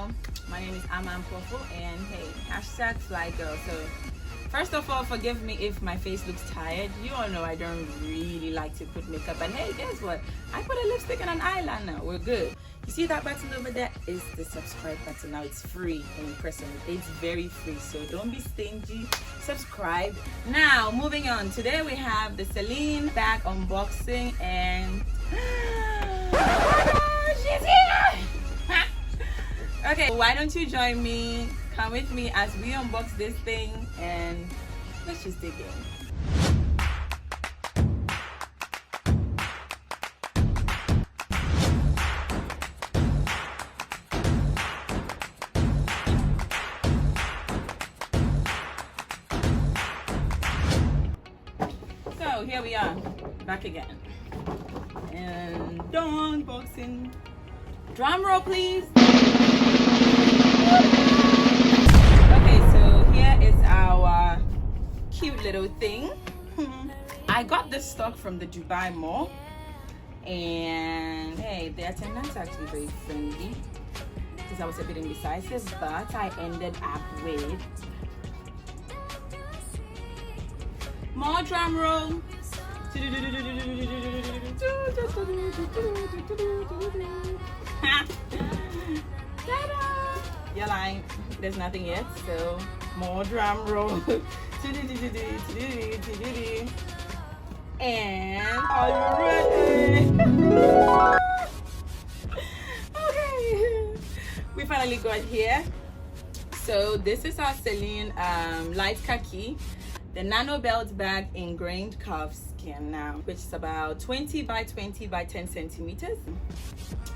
know, my name is Ampofo, and hey, hashtag fly girl. So first of all, forgive me if my face looks tired. You all know I don't really like to put makeup, but hey, guess what? I put a lipstick and an eyeliner. We're good. You see that button over there? Is the subscribe button. Now it's free when you press on it. It's very free, so don't be stingy. Subscribe. Now, moving on. Today we have the Celine Bag unboxing, and she's here! Okay, why don't you join me? Come with me as we unbox this thing, and let's just dig in. So here we are, back again, and unboxing. Drum roll, please. Okay, so here is our cute little thing. I got this stock from the Dubai Mall, and hey, the attendants are actually very friendly because I was a bit indecisive, but I ended up with more drum roll. You're lying, there's nothing yet, so more drum roll. And are you ready? Okay, we finally got here. So this is our Celine light khaki, the nano belt bag in grained calf skin now, which is about 20 by 20 by 10 centimeters.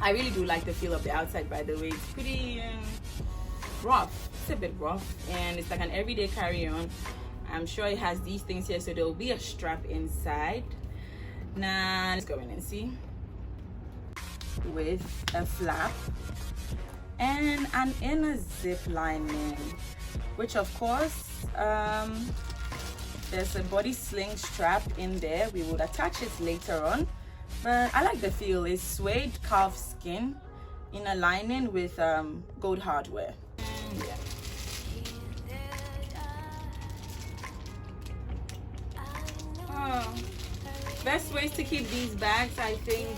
I really do like the feel of the outside, by the way. It's pretty rough. It's a bit rough, and it's like an everyday carry-on. I'm sure it has these things here, so there will be a strap inside. Now let's go in and see. With a flap and an inner zip lining, which of course there's a body sling strap in there. We will attach it later on, but I like the feel. It's suede calf skin in a lining with gold hardware. Yeah. Oh, best ways to keep these bags, I think.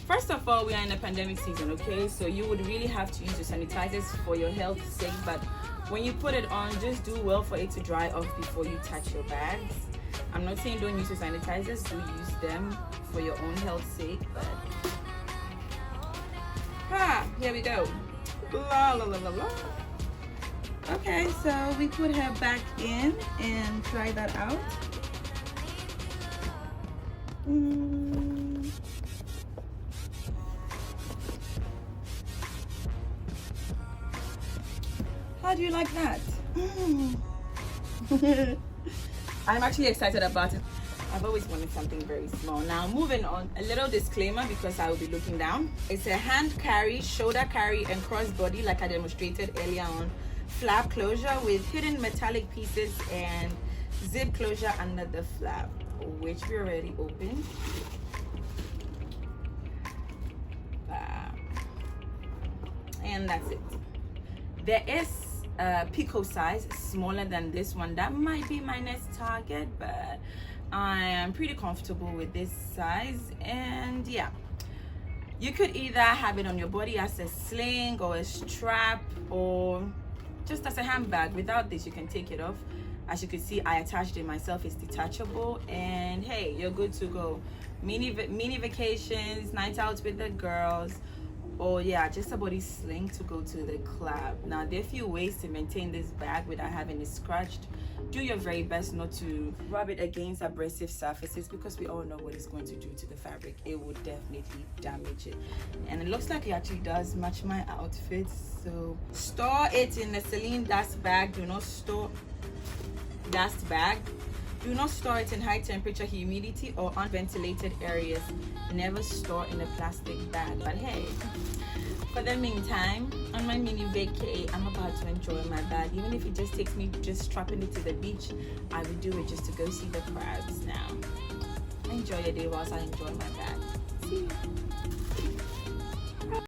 First of all, we are in a pandemic season, okay? So you would really have to use your sanitizers for your health's sake, but when you put it on, just do well for it to dry off before you touch your bags. I'm not saying don't use your sanitizers, do use them for your own health's sake, but here we go. La la la la la. Okay, so we put her back in and try that out. How do you like that? I'm actually excited about it. I've always wanted something very small. Now moving on, a little disclaimer because I will be looking down. It's a hand carry, shoulder carry, and crossbody like I demonstrated earlier on. Flap closure with hidden metallic pieces and zip closure under the flap, which we already opened. And that's it. There is a pico size smaller than this one. That might be my next target, but I am pretty comfortable with this size. And yeah, you could either have it on your body as a sling or a strap, or just as a handbag. Without this, you can take it off. As you can see, I attached it myself. It's detachable, and hey, you're good to go. Mini vacations, night out with the girls, or yeah, just a body sling to go to the club. Now there are a few ways to maintain this bag without having it scratched. Do your very best not to rub it against abrasive surfaces, because we all know what it's going to do to the fabric. It will definitely damage it, and it looks like it actually does match my outfit. So store it in a Celine dust bag. Do not store dust bag. Do not store it in high temperature, humidity, or unventilated areas. Never store in a plastic bag. But hey, for the meantime, on my mini vacay, I'm about to enjoy my bag. Even if it just takes me just strapping it to the beach, I would do it just to go see the crabs. Now enjoy your day whilst I enjoy my bag. See you.